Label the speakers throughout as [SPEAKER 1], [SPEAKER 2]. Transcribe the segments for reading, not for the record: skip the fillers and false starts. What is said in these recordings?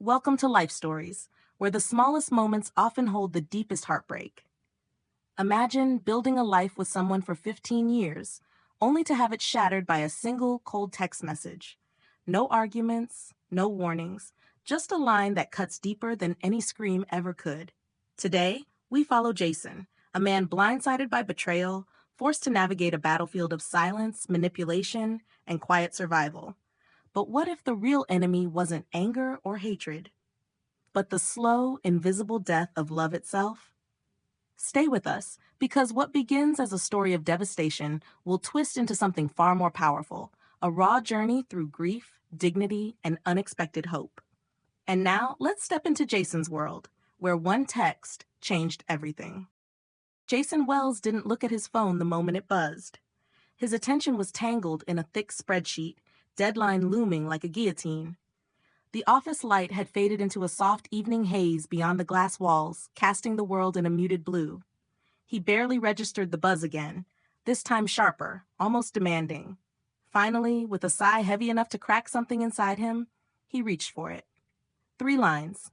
[SPEAKER 1] Welcome to Life Stories, where the smallest moments often hold the deepest heartbreak. Imagine building a life with someone for 15 years, only to have it shattered by a single cold text message. No arguments, no warnings, just a line that cuts deeper than any scream ever could. Today, we follow Jason, a man blindsided by betrayal, forced to navigate a battlefield of silence, manipulation, and quiet survival. But what if the real enemy wasn't anger or hatred, but the slow, invisible death of love itself? Stay with us, because what begins as a story of devastation will twist into something far more powerful, a raw journey through grief, dignity, and unexpected hope. And now, let's step into Jason's world, where one text changed everything. Jason Wells didn't look at his phone the moment it buzzed. His attention was tangled in a thick spreadsheet, deadline looming like a guillotine. The office light had faded into a soft evening haze beyond the glass walls, casting the world in a muted blue. He barely registered the buzz again, this time sharper, almost demanding. Finally, with a sigh heavy enough to crack something inside him, he reached for it. 3 lines.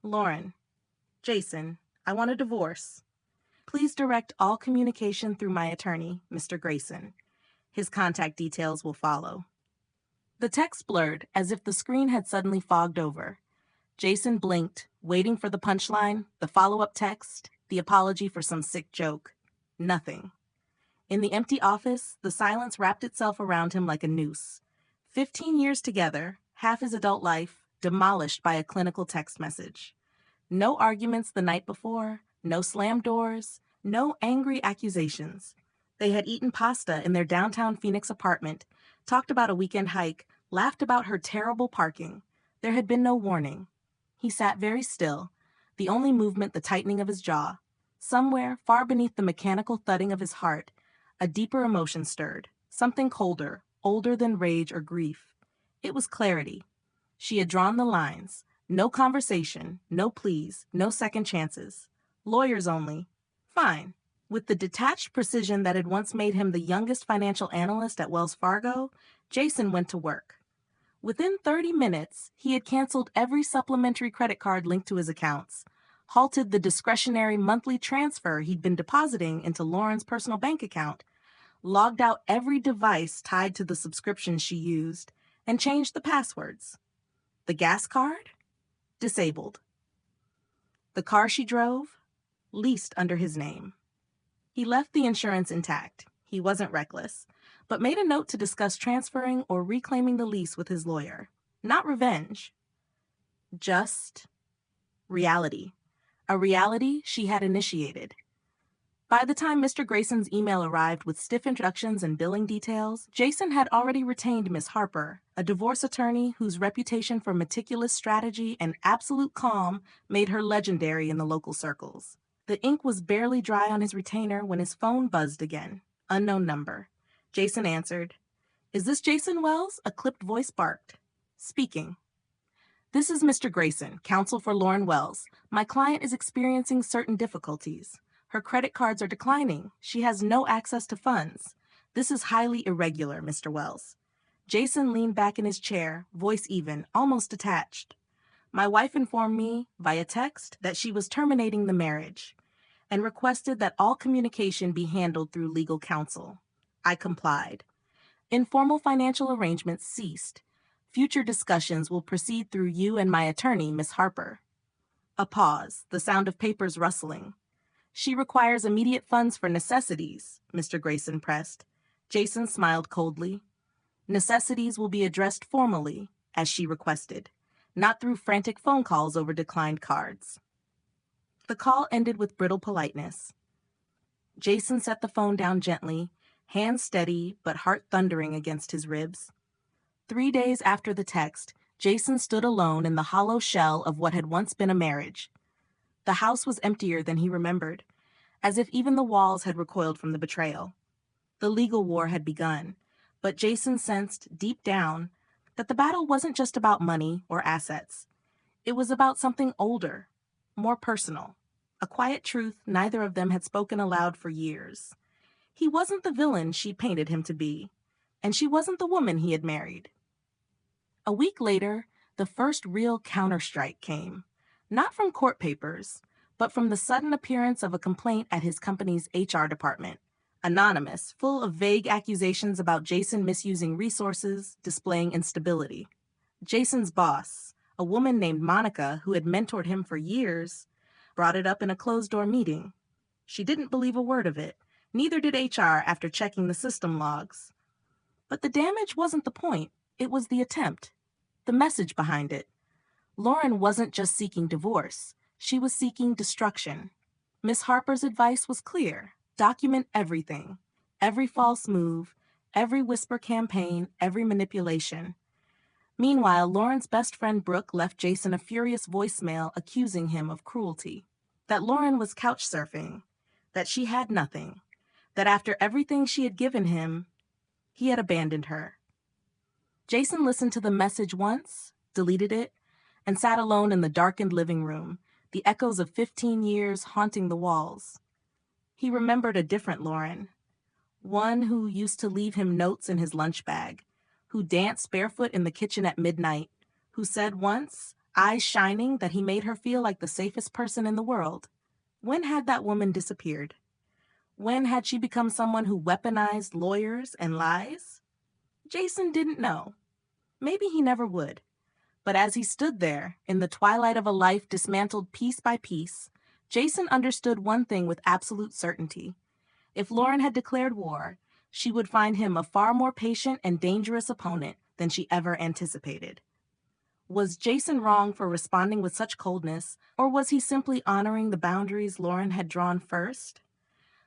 [SPEAKER 1] Lauren, Jason, I want a divorce. Please direct all communication through my attorney, Mr. Grayson. His contact details will follow. The text blurred, as if the screen had suddenly fogged over. Jason blinked, waiting for the punchline, the follow-up text, the apology for some sick joke. Nothing. In the empty office, the silence wrapped itself around him like a noose. 15 years together, half his adult life, demolished by a clinical text message. No arguments the night before, no slammed doors, no angry accusations. They had eaten pasta in their downtown Phoenix apartment, talked about a weekend hike, laughed about her terrible parking. There had been no warning. He sat very still, the only movement the tightening of his jaw. Somewhere, far beneath the mechanical thudding of his heart, a deeper emotion stirred, something colder, older than rage or grief. It was clarity. She had drawn the lines. No conversation, no pleas, no second chances. Lawyers only. Fine. With the detached precision that had once made him the youngest financial analyst at Wells Fargo, Jason went to work. Within 30 minutes, he had canceled every supplementary credit card linked to his accounts, halted the discretionary monthly transfer he'd been depositing into Lauren's personal bank account, logged out every device tied to the subscription she used, and changed the passwords. The gas card? Disabled. The car she drove? Leased under his name. He left the insurance intact. He wasn't reckless, but made a note to discuss transferring or reclaiming the lease with his lawyer. Not revenge. Just reality. A reality she had initiated. By the time Mr. Grayson's email arrived with stiff introductions and billing details, Jason had already retained Miss Harper, a divorce attorney whose reputation for meticulous strategy and absolute calm made her legendary in the local circles. The ink was barely dry on his retainer when his phone buzzed again. Unknown number. Jason answered. "Is this Jason Wells?" A clipped voice barked. "Speaking." "This is Mr. Grayson, counsel for Lauren Wells. My client is experiencing certain difficulties. Her credit cards are declining. She has no access to funds. This is highly irregular, Mr. Wells." Jason leaned back in his chair, voice even, almost detached. "My wife informed me, via text, that she was terminating the marriage and requested that all communication be handled through legal counsel. I complied. Informal financial arrangements ceased. Future discussions will proceed through you and my attorney, Miss Harper." A pause, the sound of papers rustling. "She requires immediate funds for necessities," Mr. Grayson pressed. Jason smiled coldly. "Necessities will be addressed formally, as she requested, not through frantic phone calls over declined cards." The call ended with brittle politeness. Jason set the phone down gently, hands steady but heart thundering against his ribs. 3 days after the text, Jason stood alone in the hollow shell of what had once been a marriage. The house was emptier than he remembered, as if even the walls had recoiled from the betrayal. The legal war had begun, but Jason sensed, deep down, that the battle wasn't just about money or assets. It was about something older, more personal, a quiet truth neither of them had spoken aloud for years. He wasn't the villain she painted him to be, and she wasn't the woman he had married. A week later, the first real counterstrike came. Not from court papers, but from the sudden appearance of a complaint at his company's HR department. Anonymous, full of vague accusations about Jason misusing resources, displaying instability. Jason's boss, a woman named Monica who had mentored him for years, brought it up in a closed-door meeting. She didn't believe a word of it. Neither did HR after checking the system logs. But the damage wasn't the point. It was the attempt. The message behind it. Lauren wasn't just seeking divorce. She was seeking destruction. Miss Harper's advice was clear. Document everything. Every false move, every whisper campaign, every manipulation. Meanwhile, Lauren's best friend Brooke left Jason a furious voicemail accusing him of cruelty. That Lauren was couch surfing. That she had nothing. That after everything she had given him, he had abandoned her. Jason listened to the message once, deleted it, and sat alone in the darkened living room, the echoes of 15 years haunting the walls. He remembered a different Lauren, one who used to leave him notes in his lunch bag, who danced barefoot in the kitchen at midnight, who said once, eyes shining, that he made her feel like the safest person in the world. When had that woman disappeared? When had she become someone who weaponized lawyers and lies? Jason didn't know. Maybe he never would. But as he stood there, in the twilight of a life dismantled piece by piece, Jason understood one thing with absolute certainty. If Lauren had declared war, she would find him a far more patient and dangerous opponent than she ever anticipated. Was Jason wrong for responding with such coldness, or was he simply honoring the boundaries Lauren had drawn first?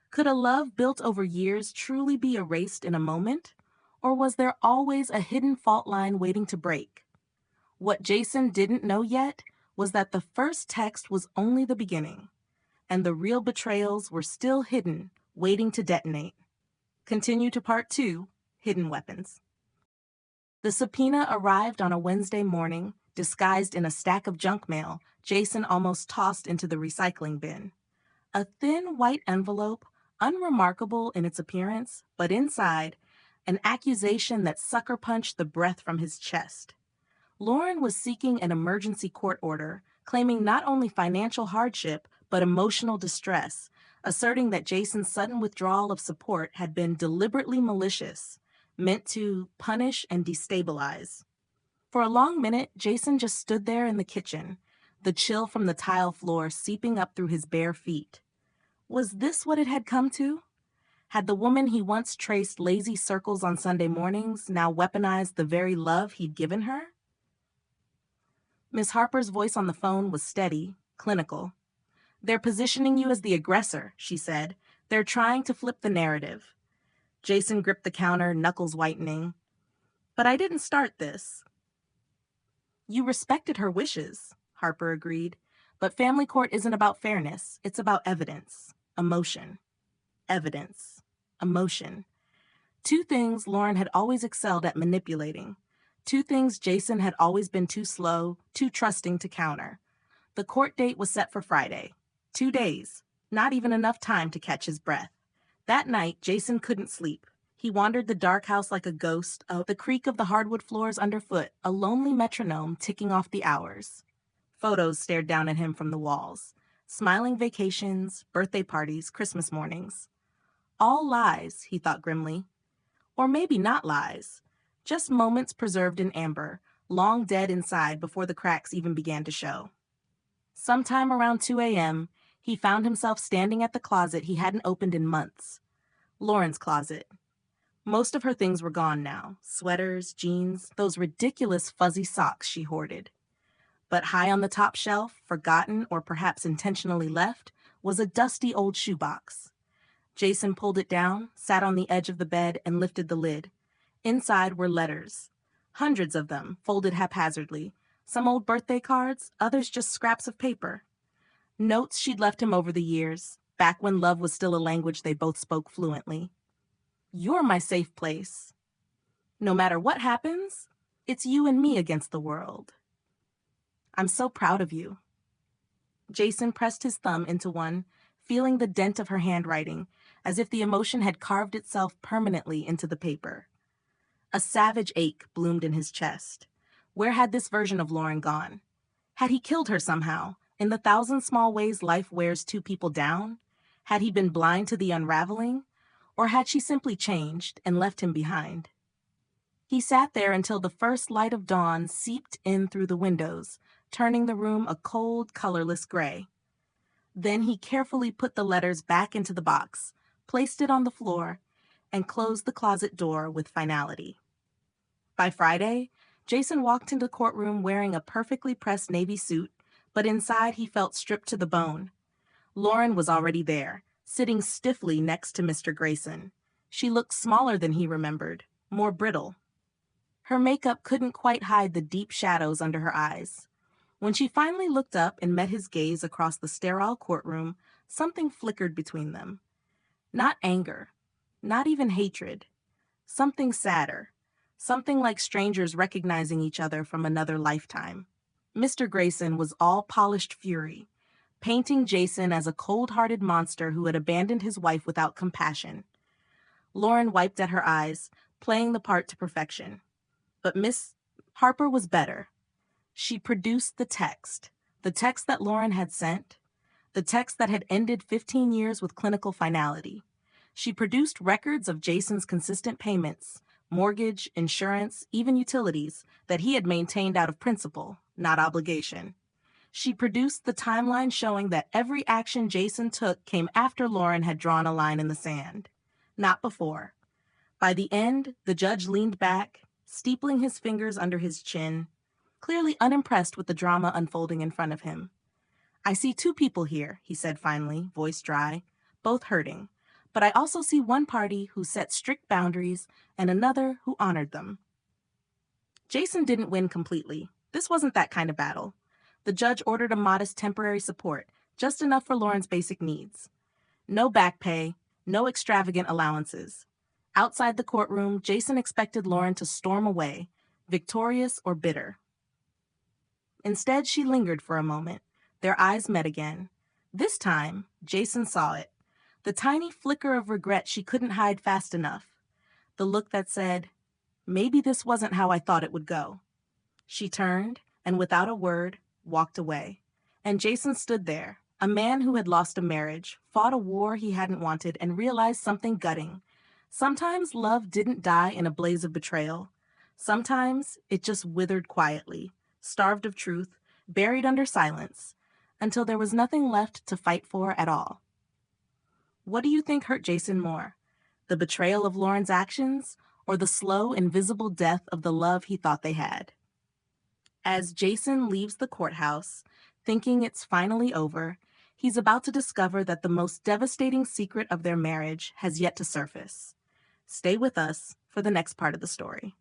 [SPEAKER 1] Could a love built over years truly be erased in a moment? Or was there always a hidden fault line waiting to break? What Jason didn't know yet was that the first text was only the beginning, and the real betrayals were still hidden, waiting to detonate. Continue to Part 2, Hidden Weapons. The subpoena arrived on a Wednesday morning, disguised in a stack of junk mail Jason almost tossed into the recycling bin. A thin white envelope, unremarkable in its appearance, but inside, an accusation that sucker-punched the breath from his chest. Lauren was seeking an emergency court order, claiming not only financial hardship, but emotional distress, asserting that Jason's sudden withdrawal of support had been deliberately malicious, meant to punish and destabilize. For a long minute, Jason just stood there in the kitchen, the chill from the tile floor seeping up through his bare feet. Was this what it had come to? Had the woman he once traced lazy circles on Sunday mornings now weaponized the very love he'd given her? Miss Harper's voice on the phone was steady, clinical. "They're positioning you as the aggressor," she said. "They're trying to flip the narrative." Jason gripped the counter, knuckles whitening. "But I didn't start this." "You respected her wishes," Harper agreed. "But family court isn't about fairness. It's about evidence, emotion. Evidence, emotion. Two things Lauren had always excelled at manipulating. Two things Jason had always been too slow, too trusting to counter. The court date was set for Friday. 2 days. Not even enough time to catch his breath. That night, Jason couldn't sleep. He wandered the dark house like a ghost, the creak of the hardwood floors underfoot, a lonely metronome ticking off the hours. Photos stared down at him from the walls. Smiling vacations, birthday parties, Christmas mornings. All lies, he thought grimly. Or maybe not lies. Just moments preserved in amber, long dead inside before the cracks even began to show. Sometime around 2 a.m., he found himself standing at the closet he hadn't opened in months. Lauren's closet. Most of her things were gone now. Sweaters, jeans, those ridiculous fuzzy socks she hoarded. But high on the top shelf, forgotten or perhaps intentionally left, was a dusty old shoebox. Jason pulled it down, sat on the edge of the bed, and lifted the lid. Inside were letters. Hundreds of them, folded haphazardly. Some old birthday cards, others just scraps of paper. Notes she'd left him over the years, back when love was still a language they both spoke fluently. "You're my safe place. No matter what happens, it's you and me against the world. I'm so proud of you." Jason pressed his thumb into one, feeling the dent of her handwriting, as if the emotion had carved itself permanently into the paper. A savage ache bloomed in his chest. Where had this version of Lauren gone? Had he killed her somehow, in the thousand small ways life wears two people down? Had he been blind to the unraveling? Or had she simply changed and left him behind? He sat there until the first light of dawn seeped in through the windows, turning the room a cold, colorless gray. Then he carefully put the letters back into the box, placed it on the floor, and closed the closet door with finality. By Friday, Jason walked into the courtroom wearing a perfectly pressed navy suit, but inside he felt stripped to the bone. Lauren was already there, sitting stiffly next to Mr. Grayson. She looked smaller than he remembered, more brittle. Her makeup couldn't quite hide the deep shadows under her eyes. When she finally looked up and met his gaze across the sterile courtroom, something flickered between them. Not anger, not even hatred. Something sadder. Something like strangers recognizing each other from another lifetime. Mr. Grayson was all polished fury, painting Jason as a cold-hearted monster who had abandoned his wife without compassion. Lauren wiped at her eyes, playing the part to perfection. But Miss Harper was better. She produced the text that Lauren had sent, the text that had ended 15 years with clinical finality. She produced records of Jason's consistent payments, mortgage, insurance, even utilities, that he had maintained out of principle, not obligation. She produced the timeline showing that every action Jason took came after Lauren had drawn a line in the sand, not before. By the end, the judge leaned back, steepling his fingers under his chin, clearly unimpressed with the drama unfolding in front of him. "I see two people here," he said finally, voice dry, "both hurting. But I also see one party who set strict boundaries and another who honored them." Jason didn't win completely. This wasn't that kind of battle. The judge ordered a modest temporary support, just enough for Lauren's basic needs. No back pay, no extravagant allowances. Outside the courtroom, Jason expected Lauren to storm away, victorious or bitter. Instead, she lingered for a moment. Their eyes met again. This time, Jason saw it. The tiny flicker of regret she couldn't hide fast enough. The look that said, "Maybe this wasn't how I thought it would go." She turned, and without a word, walked away. And Jason stood there, a man who had lost a marriage, fought a war he hadn't wanted, and realized something gutting. Sometimes love didn't die in a blaze of betrayal. Sometimes it just withered quietly, starved of truth, buried under silence, until there was nothing left to fight for at all. What do you think hurt Jason more? The betrayal of Lauren's actions, or the slow, invisible death of the love he thought they had? As Jason leaves the courthouse, thinking it's finally over, he's about to discover that the most devastating secret of their marriage has yet to surface. Stay with us for the next part of the story.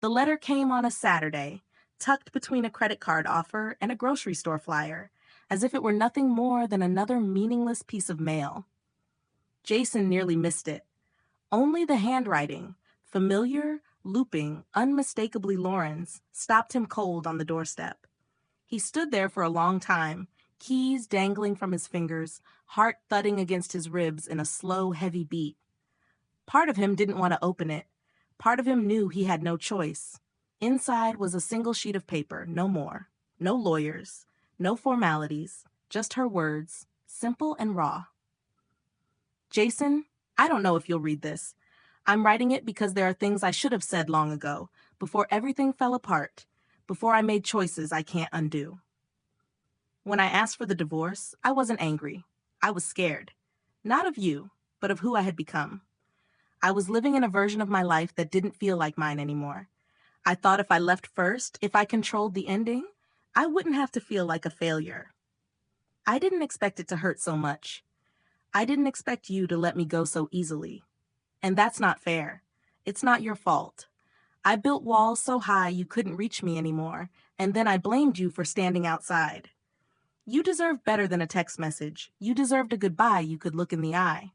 [SPEAKER 1] The letter came on a Saturday, tucked between a credit card offer and a grocery store flyer, as if it were nothing more than another meaningless piece of mail. Jason nearly missed it. Only the handwriting, familiar, looping, unmistakably Lauren's, stopped him cold on the doorstep. He stood there for a long time, keys dangling from his fingers, heart thudding against his ribs in a slow, heavy beat. Part of him didn't want to open it. Part of him knew he had no choice. Inside was a single sheet of paper, no more. No lawyers, no formalities, just her words, simple and raw. "Jason, I don't know if you'll read this. I'm writing it because there are things I should have said long ago, before everything fell apart, before I made choices I can't undo. When I asked for the divorce, I wasn't angry. I was scared. Not of you, but of who I had become. I was living in a version of my life that didn't feel like mine anymore. I thought if I left first, if I controlled the ending, I wouldn't have to feel like a failure. I didn't expect it to hurt so much. I didn't expect you to let me go so easily. And that's not fair. It's not your fault. I built walls so high you couldn't reach me anymore, and then I blamed you for standing outside. You deserve better than a text message. You deserved a goodbye you could look in the eye.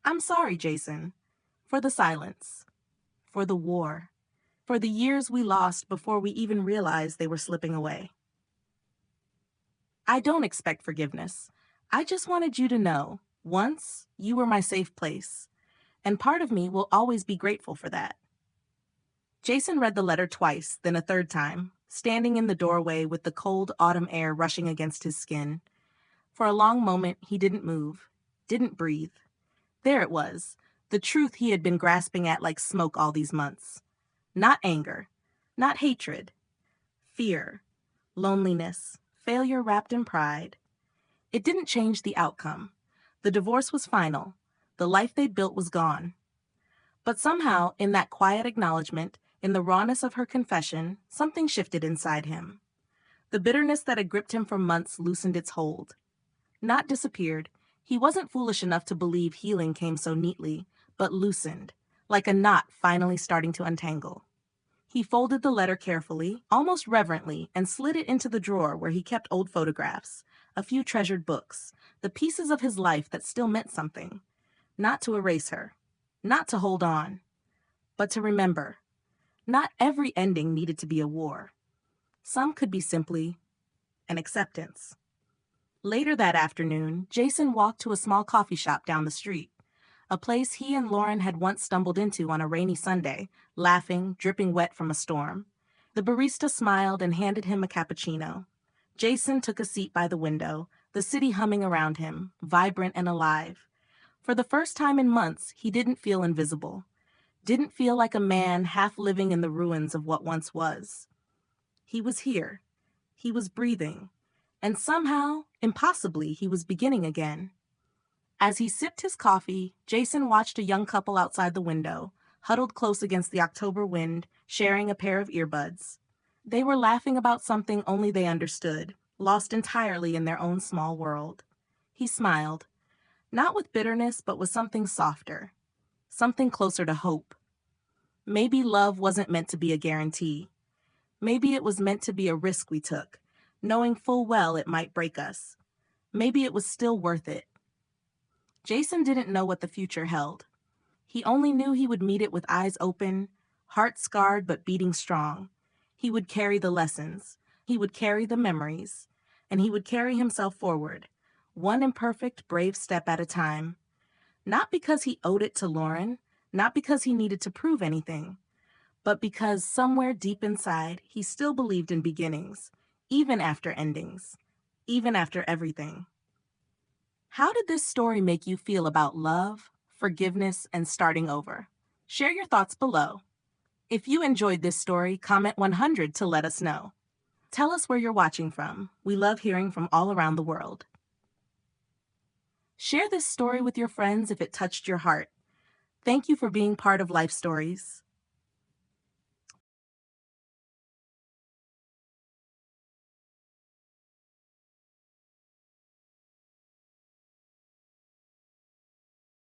[SPEAKER 1] I'm sorry, Jason, for the silence, for the war, for the years we lost before we even realized they were slipping away. I don't expect forgiveness. I just wanted you to know, once, you were my safe place, and part of me will always be grateful for that." Jason read the letter twice, then a third time, standing in the doorway with the cold autumn air rushing against his skin. For a long moment, he didn't move, didn't breathe. There it was, the truth he had been grasping at like smoke all these months. Not anger, not hatred, fear, loneliness, failure wrapped in pride. It didn't change the outcome. The divorce was final. The life they'd built was gone. But somehow, in that quiet acknowledgement, in the rawness of her confession, something shifted inside him. The bitterness that had gripped him for months loosened its hold. Not disappeared. He wasn't foolish enough to believe healing came so neatly, but loosened, like a knot finally starting to untangle. He folded the letter carefully, almost reverently, and slid it into the drawer where he kept old photographs, a few treasured books, the pieces of his life that still meant something. Not to erase her, not to hold on, but to remember. Not every ending needed to be a war. Some could be simply an acceptance. Later that afternoon, Jason walked to a small coffee shop down the street, a place he and Lauren had once stumbled into on a rainy Sunday, laughing, dripping wet from a storm. The barista smiled and handed him a cappuccino. Jason took a seat by the window, the city humming around him, vibrant and alive. For the first time in months, he didn't feel invisible. Didn't feel like a man half living in the ruins of what once was. He was here. He was breathing. And somehow, impossibly, he was beginning again. As he sipped his coffee, Jason watched a young couple outside the window, huddled close against the October wind, sharing a pair of earbuds. They were laughing about something only they understood, lost entirely in their own small world. He smiled, not with bitterness, but with something softer, something closer to hope. Maybe love wasn't meant to be a guarantee. Maybe it was meant to be a risk we took, knowing full well it might break us. Maybe it was still worth it. Jason didn't know what the future held. He only knew he would meet it with eyes open, heart scarred but beating strong. He would carry the lessons. He would carry the memories. And he would carry himself forward, one imperfect, brave step at a time. Not because he owed it to Lauren, not because he needed to prove anything, but because somewhere deep inside, he still believed in beginnings, even after endings, even after everything. How did this story make you feel about love, forgiveness, and starting over? Share your thoughts below. If you enjoyed this story, comment 100 to let us know. Tell us where you're watching from. We love hearing from all around the world. Share this story with your friends if it touched your heart. Thank you for being part of Life Stories.